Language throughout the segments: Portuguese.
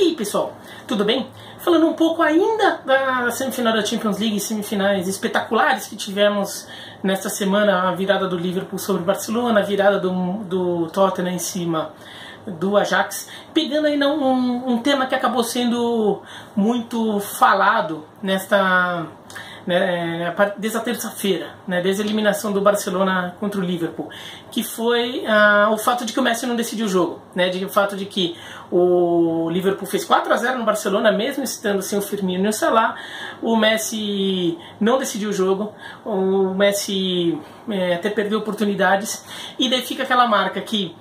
E aí, pessoal, tudo bem? Falando um pouco ainda da semifinal da Champions League, semifinais espetaculares que tivemos nesta semana, a virada do Liverpool sobre o Barcelona, a virada do Tottenham em cima do Ajax, pegando ainda um tema que acabou sendo muito falado desde a terça-feira, desde a eliminação do Barcelona contra o Liverpool, que foi o fato de que o Messi não decidiu o jogo, o fato de que o Liverpool fez 4-0 no Barcelona, mesmo estando sem o Firmino e o Salah, o Messi não decidiu o jogo, o Messi até perdeu oportunidades, e daí fica aquela marca que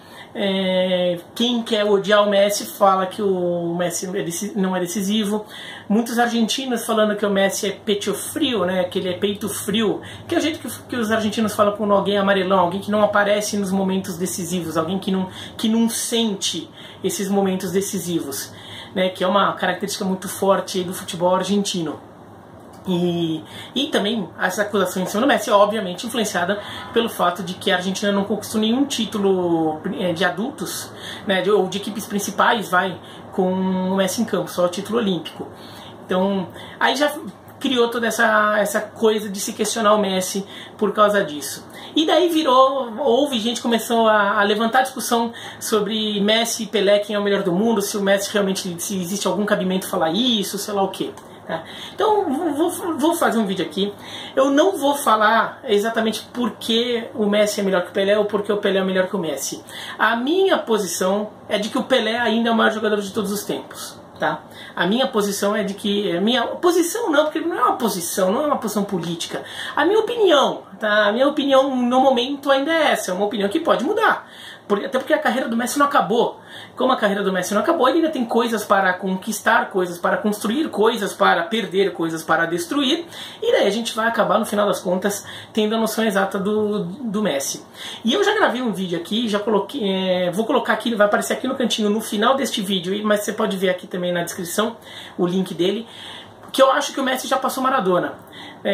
quem quer odiar o Messi fala que o Messi não é decisivo. Muitos argentinos falando que o Messi é pecho frio, que ele é peito frio, que é o jeito que os argentinos falam quando alguém é amarelão, alguém que não aparece nos momentos decisivos, alguém que não sente esses momentos decisivos, que é uma característica muito forte do futebol argentino. E também essa acusação em cima do Messi é obviamente influenciada pelo fato de que a Argentina não conquistou nenhum título de adultos, ou de equipes principais, com o Messi em campo, só o título olímpico. Então aí já criou toda essa coisa de se questionar o Messi por causa disso. E daí houve gente que começou a levantar discussão sobre Messi e Pelé, quem é o melhor do mundo, se o Messi realmente, se existe algum cabimento falar isso, sei lá o quê. Então vou fazer um vídeo aqui. Eu não vou falar exatamente por que o Messi é melhor que o Pelé ou porque o Pelé é melhor que o Messi. A minha posição é de que o Pelé ainda é o maior jogador de todos os tempos. A minha posição é de que... Minha posição não, porque não é uma posição, não é uma posição política. A minha opinião, a minha opinião no momento ainda é essa, é uma opinião que pode mudar. Até porque a carreira do Messi não acabou. Como a carreira do Messi não acabou, ele ainda tem coisas para conquistar, coisas para construir, coisas para perder, coisas para destruir. E daí a gente vai acabar, no final das contas, tendo a noção exata do Messi. E eu já gravei um vídeo aqui, já coloquei, vou colocar aqui, vai aparecer aqui no cantinho, no final deste vídeo, mas você pode ver aqui também na descrição o link dele, que eu acho que o Messi já passou Maradona.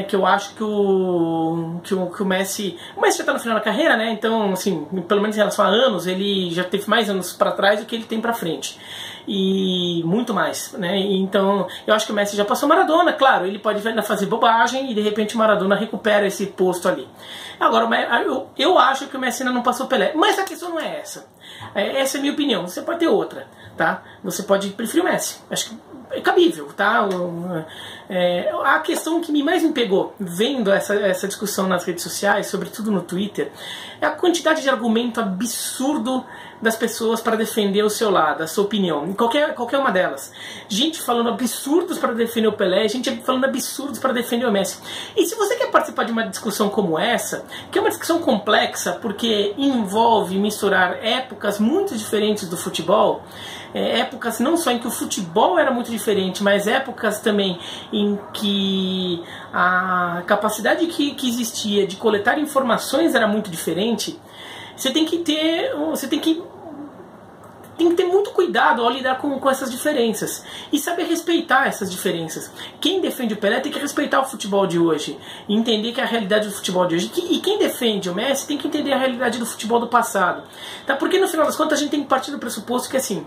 Que eu acho que o Messi já está no final da carreira, então, assim, pelo menos em relação a anos, ele já teve mais anos para trás do que ele tem para frente. E muito mais, Então, eu acho que o Messi já passou Maradona, claro, ele pode ainda fazer bobagem e de repente o Maradona recupera esse posto ali. Agora, eu acho que o Messi ainda não passou Pelé, mas a questão não é essa. Essa é a minha opinião, você pode ter outra, Você pode preferir o Messi, acho que é cabível, A questão que mais me pegou vendo essa discussão nas redes sociais, sobretudo no Twitter, é a quantidade de argumento absurdo das pessoas para defender o seu lado, a sua opinião, qualquer uma delas. Gente falando absurdos para defender o Pelé, gente falando absurdos para defender o Messi. E se você quer participar de uma discussão como essa, que é uma discussão complexa porque envolve misturar épocas muito diferentes do futebol, épocas não só em que o futebol era muito diferente, mas épocas também em que a capacidade que existia de coletar informações era muito diferente, você tem que ter muito cuidado ao lidar com essas diferenças e saber respeitar essas diferenças. Quem defende o Pelé tem que respeitar o futebol de hoje e entender que é a realidade do futebol de hoje. E quem defende o Messi tem que entender a realidade do futebol do passado. Porque no final das contas a gente tem que partir do pressuposto que assim,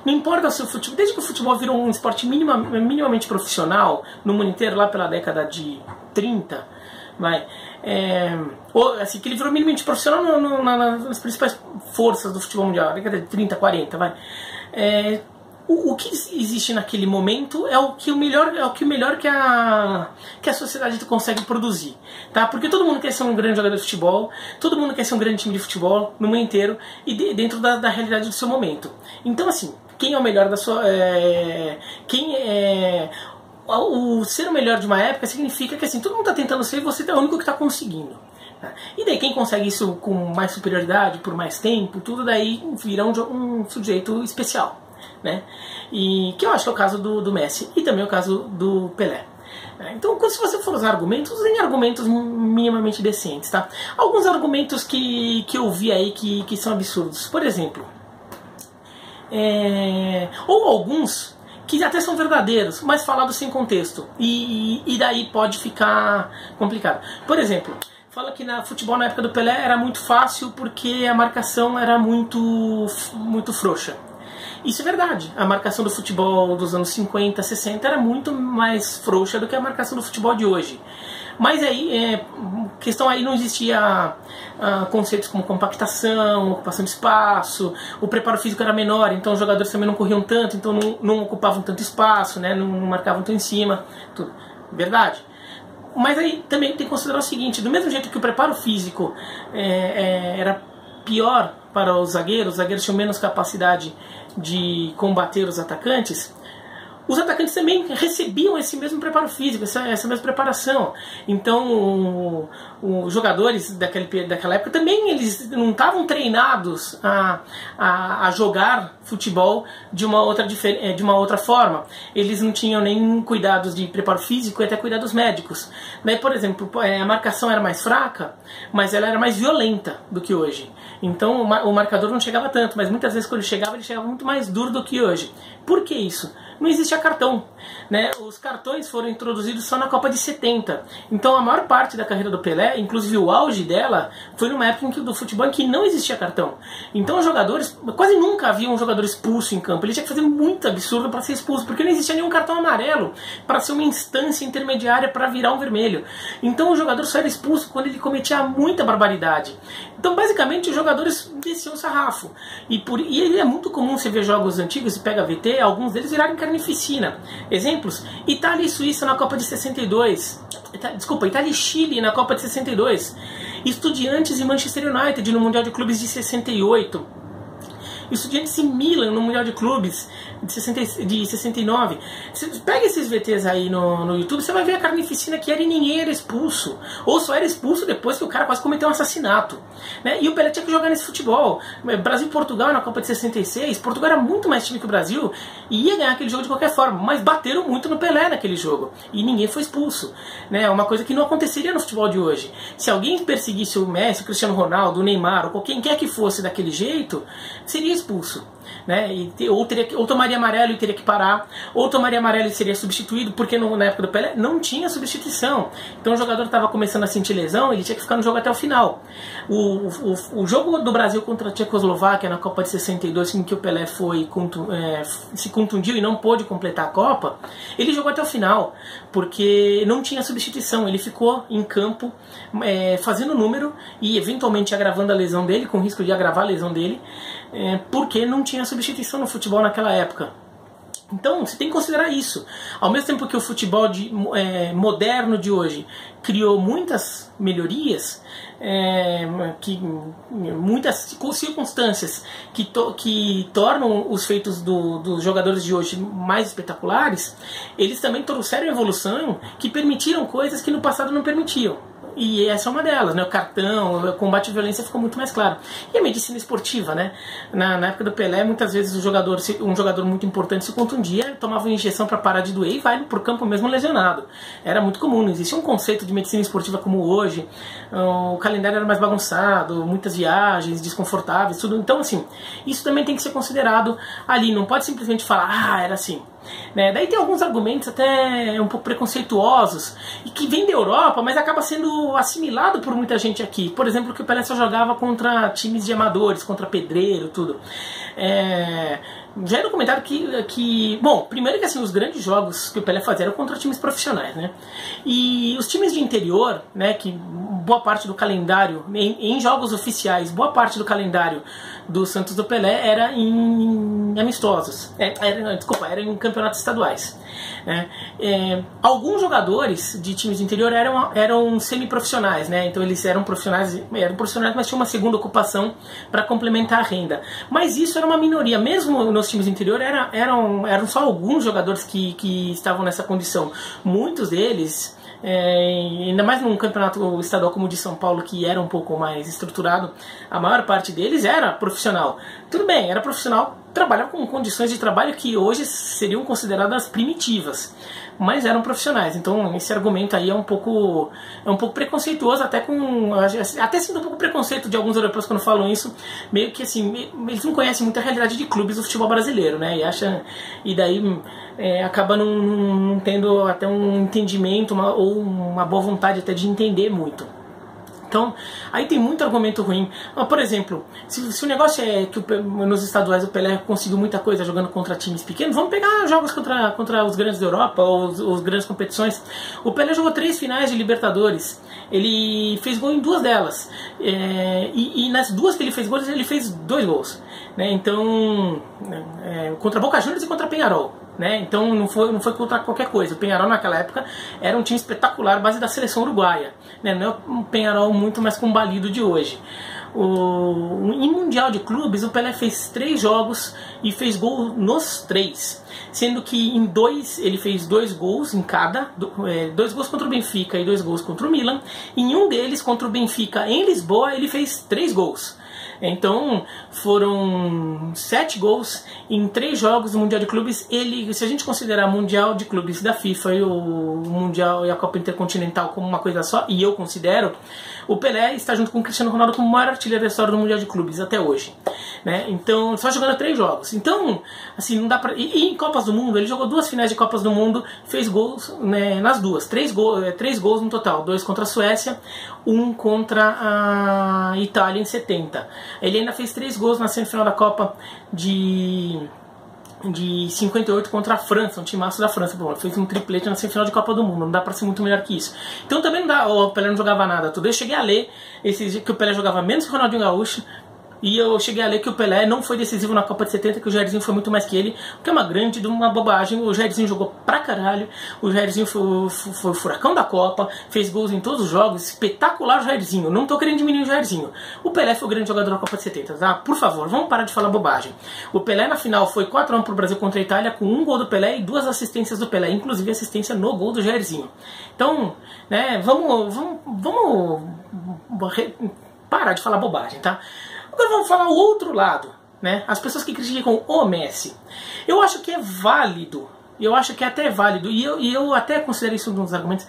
não importa se o futebol, desde que o futebol virou um esporte minimamente profissional no mundo inteiro, lá pela década de 30, assim, que ele virou minimamente profissional nas principais forças do futebol mundial, década de 30, 40, o que existe naquele momento é o melhor que a sociedade consegue produzir, Porque todo mundo quer ser um grande jogador de futebol, todo mundo quer ser um grande time de futebol no mundo inteiro e dentro da realidade do seu momento. Então, assim, quem é o melhor da sua... O ser o melhor de uma época significa que assim, todo mundo está tentando ser e você é o único que está conseguindo. E daí quem consegue isso com mais superioridade, por mais tempo, tudo daí vira um sujeito especial. E que eu acho que é o caso do Messi e também o caso do Pelé. Então, se você for usar argumentos, usem argumentos minimamente decentes. Alguns argumentos que eu vi aí que são absurdos. Por exemplo, ou alguns que até são verdadeiros, mas falados sem contexto. E daí pode ficar complicado. Por exemplo, fala que no futebol na época do Pelé era muito fácil porque a marcação era muito frouxa. Isso é verdade. A marcação do futebol dos anos 50, 60 era muito mais frouxa do que a marcação do futebol de hoje. Mas aí, questão aí não existia conceitos como compactação, ocupação de espaço, o preparo físico era menor, então os jogadores também não corriam tanto, então não ocupavam tanto espaço, né, não marcavam tão em cima, tudo. Verdade. Mas aí também tem que considerar o seguinte, do mesmo jeito que o preparo físico era pior para os zagueiros tinham menos capacidade de combater os atacantes também recebiam esse mesmo preparo físico, essa mesma preparação. Então, os jogadores daquela época também eles não estavam treinados a jogar futebol de uma outra forma. Eles não tinham nem cuidados de preparo físico e até cuidados médicos. Daí, por exemplo, a marcação era mais fraca, mas ela era mais violenta do que hoje. Então, o marcador não chegava tanto, mas muitas vezes quando ele chegava muito mais duro do que hoje. Por que isso? Não existia cartão, né? Os cartões foram introduzidos só na Copa de 70. Então a maior parte da carreira do Pelé, inclusive o auge dela, foi numa época do futebol em que não existia cartão. Então os jogadores, quase nunca havia um jogador expulso em campo. Ele tinha que fazer muito absurdo para ser expulso, porque não existia nenhum cartão amarelo para ser uma instância intermediária para virar um vermelho. Então o jogador só era expulso quando ele cometia muita barbaridade. Então basicamente os jogadores desciam o sarrafo. E é muito comum você ver jogos antigos, você pega VT, alguns deles virarem carnificina. Exemplos: Itália e Suíça na Copa de 62. Itália e Chile na Copa de 62. Estudiantes e Manchester United no Mundial de Clubes de 68. Estudiantes e Milan no Mundial de Clubes de 69. Você pega esses VTs aí no YouTube, você vai ver a carnificina que era e ninguém era expulso. Ou só era expulso depois que o cara quase cometeu um assassinato. Né? E o Pelé tinha que jogar nesse futebol. Brasil e Portugal na Copa de 66. Portugal era muito mais time que o Brasil e ia ganhar aquele jogo de qualquer forma. Mas bateram muito no Pelé naquele jogo. E ninguém foi expulso. Né? Uma coisa que não aconteceria no futebol de hoje. Se alguém perseguisse o Messi, o Cristiano Ronaldo, o Neymar, ou quem quer que fosse daquele jeito, seria expulso. Né? Ou tomaria amarelo e teria que parar, ou tomaria amarelo e seria substituído, porque na época do Pelé não tinha substituição. Então o jogador estava começando a sentir lesão, ele tinha que ficar no jogo até o final. O jogo do Brasil contra a Tchecoslováquia na Copa de 62, em que o Pelé se contundiu e não pôde completar a Copa, ele jogou até o final, porque não tinha substituição. Ele ficou em campo fazendo número e eventualmente agravando a lesão dele, com risco de agravar a lesão dele, porque não tinha substituição no futebol naquela época. Então você tem que considerar isso. Ao mesmo tempo que o futebol moderno de hoje criou muitas melhorias, muitas circunstâncias que tornam os feitos dos jogadores de hoje mais espetaculares, eles também trouxeram evolução que permitiram coisas que no passado não permitiam. E essa é uma delas, né? O cartão, o combate à violência ficou muito mais claro. E a medicina esportiva, né? Na época do Pelé, muitas vezes um jogador muito importante se contundia, tomava uma injeção para parar de doer e vai pro campo mesmo lesionado. Era muito comum, não existia um conceito de medicina esportiva como hoje. O calendário era mais bagunçado, muitas viagens desconfortáveis, tudo. Então, assim, isso também tem que ser considerado ali. Não pode simplesmente falar, era assim. Né? Daí tem alguns argumentos até um pouco preconceituosos e que vem da Europa, mas acaba sendo assimilado por muita gente aqui. Por exemplo, que o Pelé só jogava contra times de amadores, contra pedreiro, tudo. Já é documentado que... Bom, primeiro que assim, os grandes jogos que o Pelé fazia eram contra times profissionais, né? E os times de interior, né, que boa parte do calendário, em jogos oficiais, boa parte do calendário do Santos do Pelé era em amistosos. Era em campeonatos estaduais. Né? Alguns jogadores de times de interior eram semiprofissionais, né? Então eles eram profissionais, mas tinham uma segunda ocupação para complementar a renda. Mas isso era uma minoria, mesmo nos times de interior eram só alguns jogadores que estavam nessa condição. Muitos deles, ainda mais num campeonato estadual como o de São Paulo, que era um pouco mais estruturado, a maior parte deles era profissional. Tudo bem, era profissional, trabalhava com condições de trabalho que hoje seriam consideradas primitivas, mas eram profissionais. Então esse argumento aí é um pouco preconceituoso, até sinto um pouco preconceito de alguns europeus quando falam isso, meio que assim, eles não conhecem muito a realidade de clubes do futebol brasileiro, né? E daí acaba não tendo até um entendimento ou uma boa vontade até de entender muito. Então, aí tem muito argumento ruim. Mas, por exemplo, se o negócio é que nos estaduais o Pelé conseguiu muita coisa jogando contra times pequenos, vamos pegar jogos contra os grandes da Europa, ou os grandes competições. O Pelé jogou 3 finais de Libertadores. Ele fez gol em 2 delas. E nas 2 que ele fez gols, ele fez 2 gols. Né? Então, contra Boca Juniors e contra Peñarol. Né? Então não foi contra qualquer coisa. O Peñarol naquela época era um time espetacular, base da seleção uruguaia, né? Não é um Peñarol muito mais combalido de hoje. Em Mundial de Clubes, o Pelé fez 3 jogos e fez gol nos 3, sendo que em 2 ele fez 2 gols em cada, 2 gols contra o Benfica e 2 gols contra o Milan. Em um deles, contra o Benfica em Lisboa, ele fez 3 gols. Então foram 7 gols em 3 jogos do Mundial de Clubes. Se a gente considerar Mundial de Clubes da FIFA e o Mundial e a Copa Intercontinental como uma coisa só, e eu considero, o Pelé está junto com o Cristiano Ronaldo como o maior artilheiro da história do Mundial de Clubes até hoje. Né? Então, só jogando 3 jogos. Então, assim, não dá pra... E em Copas do Mundo, ele jogou 2 finais de Copas do Mundo, fez gols, né, nas 2. 3 gols no total. 2 contra a Suécia, 1 contra a Itália em 70. Ele ainda fez 3 gols na semifinal da Copa de 58 contra a França, um timaço da França. Bom, fez um triplete na semifinal de Copa do Mundo, não dá pra ser muito melhor que isso. Então também não dá, o Pelé não jogava nada tudo. Eu cheguei a ler que o Pelé jogava menos que o Ronaldinho Gaúcho, e eu cheguei a ler que o Pelé não foi decisivo na Copa de 70, que o Jairzinho foi muito mais que ele, o que é uma bobagem. O Jairzinho jogou pra caralho, o Jairzinho foi o furacão da Copa, fez gols em todos os jogos, espetacular o Jairzinho, não tô querendo diminuir o Jairzinho. O Pelé foi o grande jogador da Copa de 70, tá? Por favor, vamos parar de falar bobagem. O Pelé na final foi 4-1 pro Brasil contra a Itália, com 1 gol do Pelé e 2 assistências do Pelé, inclusive assistência no gol do Jairzinho. Então, né, vamos parar de falar bobagem, tá? Agora vamos falar o outro lado, né? As pessoas que criticam o Messi. Eu acho que é válido, eu acho que é até válido, e eu até considero isso um dos argumentos,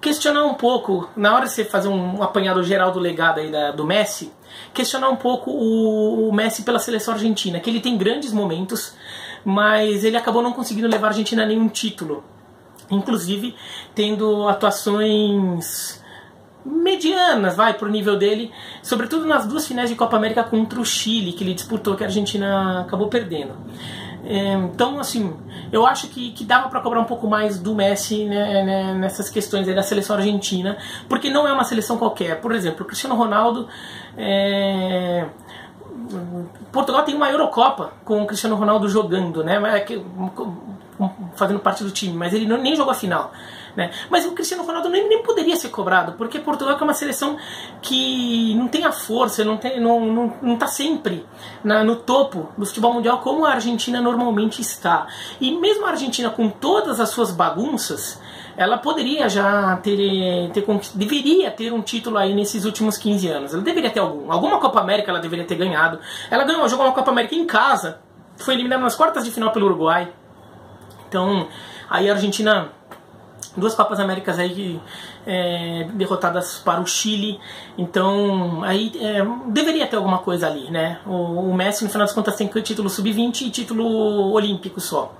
questionar um pouco, na hora de você fazer um apanhado geral do legado aí do Messi, questionar um pouco o Messi pela seleção argentina, que ele tem grandes momentos, mas ele acabou não conseguindo levar a Argentina a nenhum título, inclusive tendo atuações medianas, pro nível dele, sobretudo nas 2 finais de Copa América contra o Chile, que ele disputou, que a Argentina acabou perdendo. Então, assim, eu acho que dava para cobrar um pouco mais do Messi, né, nessas questões aí da seleção argentina, porque não é uma seleção qualquer. Por exemplo, o Cristiano Ronaldo... Portugal tem uma Eurocopa com o Cristiano Ronaldo jogando, né, fazendo parte do time, mas ele nem jogou a final. Né? Mas o Cristiano Ronaldo nem poderia ser cobrado, porque Portugal é uma seleção que não tem a força, não está sempre no topo do futebol mundial como a Argentina normalmente está. E mesmo a Argentina, com todas as suas bagunças, ela poderia já deveria ter um título aí nesses últimos 15 anos. Ela deveria ter alguma Copa América, ela deveria ter ganhado. Ela jogou uma Copa América em casa, foi eliminada nas quartas de final pelo Uruguai. Então, aí a Argentina... 2 Copas Américas aí derrotadas para o Chile, então aí deveria ter alguma coisa ali, né? O Messi no final das contas tem título sub-20 e título olímpico só,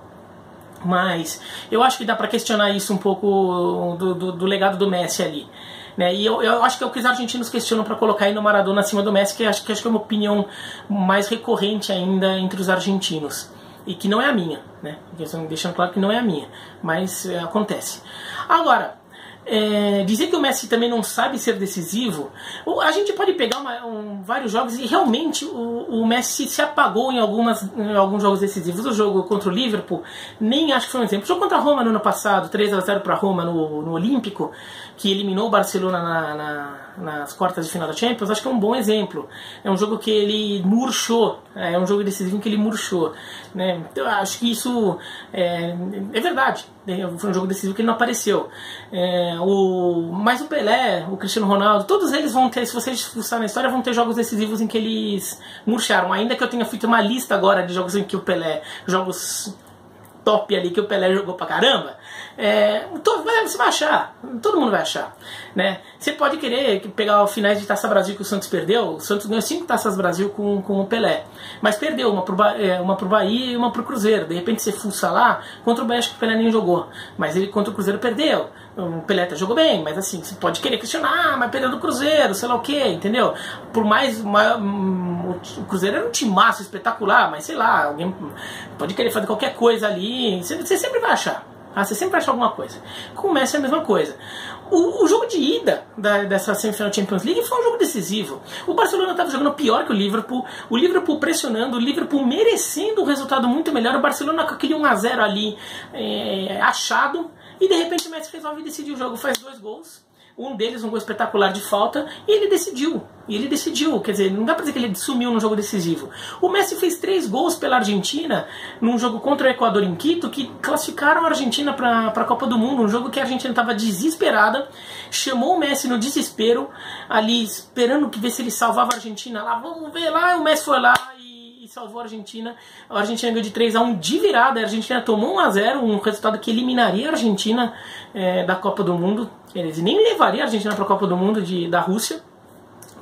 mas eu acho que dá para questionar isso um pouco do legado do Messi ali, né? E eu acho que é o que os argentinos questionam para colocar aí no Maradona acima do Messi, que acho que é uma opinião mais recorrente ainda entre os argentinos. E que não é a minha, né? Deixando claro que não é a minha, mas acontece. Agora, dizer que o Messi também não sabe ser decisivo, a gente pode pegar vários jogos e realmente o Messi se apagou em alguns jogos decisivos. O jogo contra o Liverpool, nem acho que foi um exemplo. O jogo contra a Roma no ano passado, 3-0 para a Roma no Olímpico, que eliminou o Barcelona nas quartas de final da Champions, acho que é um bom exemplo. É um jogo que ele murchou, é um jogo decisivo que ele murchou, né? Então, eu acho que isso é verdade. Foi um jogo decisivo que ele não apareceu. Mas o Pelé, o Cristiano Ronaldo, todos eles vão ter, se vocês fuçar na história, vão ter jogos decisivos em que eles murcharam. Ainda que eu tenha feito uma lista agora de jogos em que o Pelé, jogos top ali que o Pelé jogou pra caramba, você vai achar, todo mundo vai achar, né? Você pode querer pegar os finais de Taça Brasil que o Santos perdeu. O Santos ganhou 5 Taças Brasil com o Pelé, mas perdeu uma pro Bahia e uma pro Cruzeiro. De repente você fuça lá, contra o Bahia acho que o Pelé nem jogou, mas ele contra o Cruzeiro perdeu. O Pelé até jogou bem, mas assim, você pode querer questionar, mas perdeu do Cruzeiro, sei lá o que, entendeu? Por mais o Cruzeiro era um timaço espetacular, mas sei lá, alguém pode querer fazer qualquer coisa ali, você sempre vai achar. Você sempre vai achar alguma coisa. Com o Messi é a mesma coisa. O jogo de ida dessa semifinal Champions League foi um jogo decisivo. O Barcelona estava jogando pior que o Liverpool pressionando, o Liverpool merecendo um resultado muito melhor, o Barcelona com aquele 1-0 ali achado, e de repente o Messi resolve decidir o jogo, faz 2 gols. Um deles, um gol espetacular de falta, e ele decidiu. Quer dizer, não dá pra dizer que ele sumiu no jogo decisivo. O Messi fez 3 gols pela Argentina num jogo contra o Equador em Quito, que classificaram a Argentina pra Copa do Mundo. Um jogo que a Argentina estava desesperada, chamou o Messi no desespero, ali esperando ver se ele salvava a Argentina lá. Vamos ver lá, e o Messi foi lá e salvou a Argentina. A Argentina ganhou de 3-1 de virada. A Argentina tomou 1-0, um resultado que eliminaria a Argentina da Copa do Mundo. Eles nem levaria a Argentina para a Copa do Mundo da Rússia.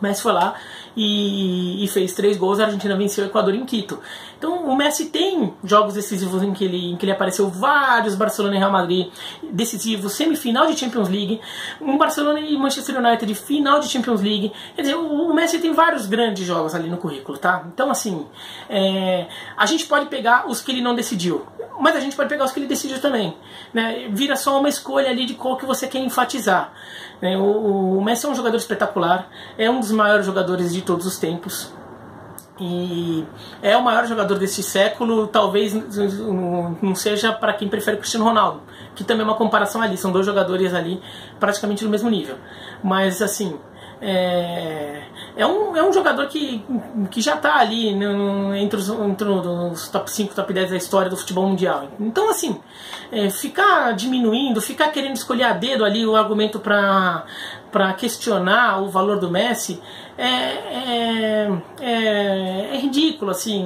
Messi foi lá e fez 3 gols. A Argentina venceu o Equador em Quito. Então o Messi tem jogos decisivos em que ele apareceu, vários, Barcelona e Real Madrid decisivos, semifinal de Champions League, um Barcelona e Manchester United final de Champions League. Quer dizer, o Messi tem vários grandes jogos ali no currículo, tá? Então assim, a gente pode pegar os que ele não decidiu, mas a gente pode pegar os que ele decidiu também, né? Vira só uma escolha ali de qual que você quer enfatizar. O Messi é um jogador espetacular, é um dos maiores jogadores de todos os tempos, e é o maior jogador deste século. Talvez não seja para quem prefere Cristiano Ronaldo, que também é uma comparação ali, são 2 jogadores ali praticamente no mesmo nível, mas assim, é um jogador que já está ali entre os top 5, top 10 da história do futebol mundial. Então assim, ficar diminuindo, ficar querendo escolher a dedo ali o argumento para questionar o valor do Messi é ridículo, assim,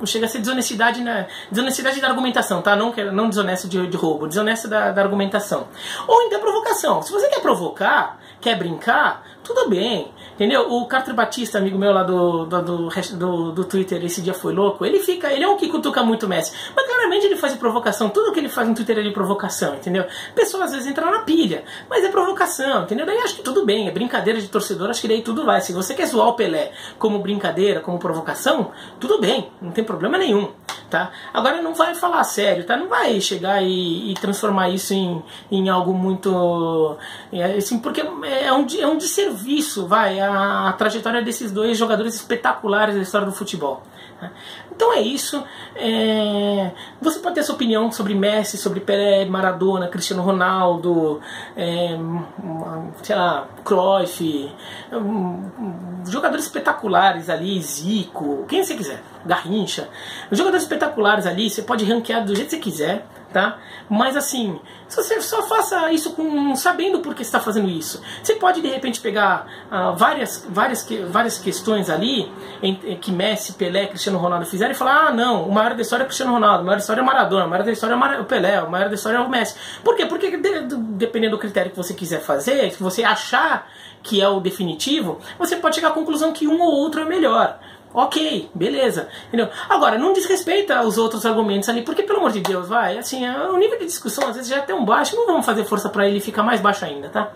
chega a ser desonestidade da argumentação, tá? Não desonesto de roubo, desonesto da argumentação. Ou então provocação. Se você quer provocar, quer brincar, tudo bem, entendeu? O Carter Batista, amigo meu lá do Twitter, esse dia foi louco, ele é um que cutuca muito o Messi, mas claramente ele faz de provocação. Tudo que ele faz no Twitter é de provocação, entendeu? Pessoas às vezes entram na pilha, mas é provocação, entendeu? Daí acho que tudo bem, é brincadeira de torcedor, acho que daí tudo vai. Se você quer zoar o Pelé como brincadeira, como provocação, tudo bem, não tem problema nenhum, tá? Agora não vai falar sério, tá? Não vai chegar e transformar isso em algo muito assim, porque é um desserviço, vai, a trajetória desses 2 jogadores espetaculares da história do futebol. Então é isso. Você pode ter sua opinião sobre Messi, sobre Pelé, Maradona, Cristiano Ronaldo, sei lá, Cruyff, jogadores espetaculares ali, Zico, quem você quiser, Garrincha, jogadores espetaculares ali. Você pode ranquear do jeito que você quiser, tá? Mas assim, você só faça isso sabendo por que você está fazendo isso. Você pode de repente pegar várias questões ali que Messi, Pelé, Cristiano Ronaldo fizeram e falar: não, o maior da história é Cristiano Ronaldo, o maior da história é Maradona, o maior da história é o Pelé, o maior da história é o Messi. Por quê? Porque dependendo do critério que você quiser fazer, se você achar que é o definitivo, você pode chegar à conclusão que um ou outro é melhor. Ok, beleza, entendeu? Agora, não desrespeita os outros argumentos ali, porque, pelo amor de Deus, vai, assim, o nível de discussão às vezes já é tão baixo, não vamos fazer força pra ele ficar mais baixo ainda, tá?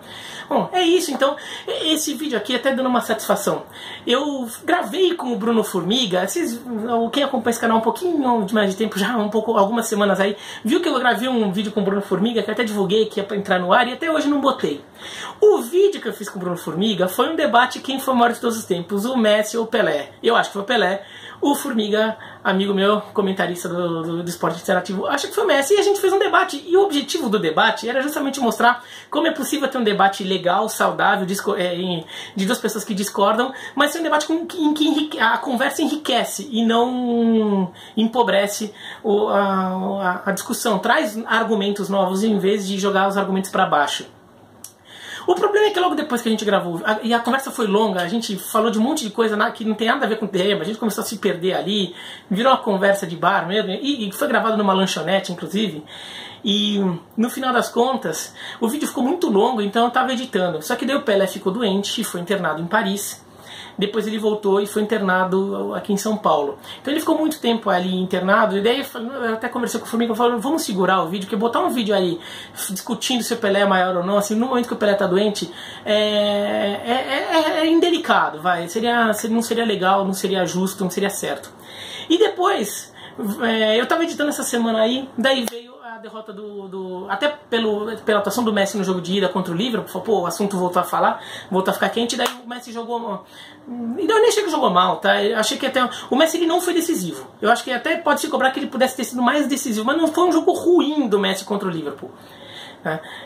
Bom, é isso, então, esse vídeo aqui até dando uma satisfação. Eu gravei com o Bruno Formiga, quem acompanha esse canal um pouquinho de mais de tempo, já algumas semanas aí, viu que eu gravei um vídeo com o Bruno Formiga, que eu até divulguei que ia pra entrar no ar, e até hoje não botei. O vídeo que eu fiz com o Bruno Formiga foi um debate quem foi o maior de todos os tempos, o Messi ou o Pelé. Eu acho que foi o Pelé. O Formiga, amigo meu, comentarista do Esporte Interativo, acha que foi o Messi. E a gente fez um debate. E o objetivo do debate era justamente mostrar como é possível ter um debate legal, saudável, de 2 pessoas que discordam, mas ser um debate em que a conversa enriquece e não empobrece a discussão. Traz argumentos novos em vez de jogar os argumentos para baixo. O problema é que logo depois que a gente gravou, e a conversa foi longa, a gente falou de um monte de coisa que não tem nada a ver com o tema, a gente começou a se perder ali, virou uma conversa de bar mesmo, e foi gravado numa lanchonete, inclusive. E no final das contas, o vídeo ficou muito longo, então eu estava editando. Só que daí o Pelé ficou doente e foi internado em Paris. Depois ele voltou e foi internado aqui em São Paulo. Então ele ficou muito tempo ali internado, e daí eu até conversei com o Formiga, falando, vamos segurar o vídeo, porque botar um vídeo ali discutindo se o Pelé é maior ou não, assim, no momento que o Pelé está doente, é indelicado, vai. Não seria legal, não seria justo, não seria certo. E depois, eu estava editando essa semana aí, daí veio a derrota até pela atuação do Messi no jogo de ida contra o Liverpool, pô, o assunto voltou a ficar quente, daí o Messi jogou, e eu nem achei que jogou mal, tá? Eu achei que até o Messi ele não foi decisivo. Eu acho que até pode se cobrar que ele pudesse ter sido mais decisivo, mas não foi um jogo ruim do Messi contra o Liverpool.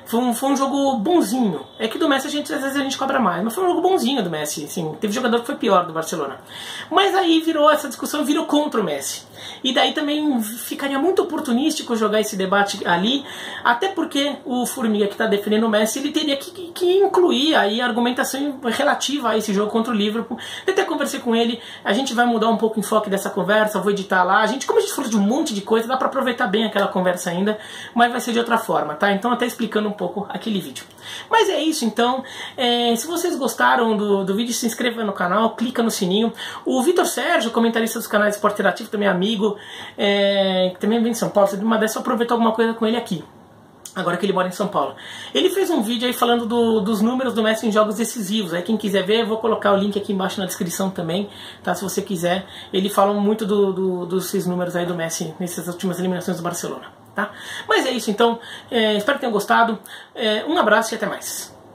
Foi um jogo bonzinho. É que do Messi às vezes a gente cobra mais, mas foi um jogo bonzinho do Messi. Assim, teve jogador que foi pior do Barcelona. Mas aí essa discussão virou contra o Messi. E daí também ficaria muito oportunístico jogar esse debate ali, até porque o Formiga que está defendendo o Messi, ele teria que incluir aí a argumentação relativa a esse jogo contra o Liverpool. Eu até conversei com ele, a gente vai mudar um pouco o enfoque dessa conversa, vou editar lá. Como a gente falou de um monte de coisa, dá para aproveitar bem aquela conversa ainda, mas vai ser de outra forma, tá? Então até explicando um pouco aquele vídeo. Mas é isso, então. Se vocês gostaram do vídeo, se inscreva no canal, clica no sininho. O Vitor Sérgio, comentarista dos canais Esporte Interativo, também amigo, que também vem de São Paulo, se uma dessa eu aproveitar alguma coisa com ele aqui, agora que ele mora em São Paulo. Ele fez um vídeo aí falando dos números do Messi em jogos decisivos. Aí quem quiser ver, eu vou colocar o link aqui embaixo na descrição também, tá? Se você quiser. Ele fala muito dos números aí do Messi nessas últimas eliminações do Barcelona, tá? Mas é isso, então. Espero que tenham gostado. Um abraço e até mais.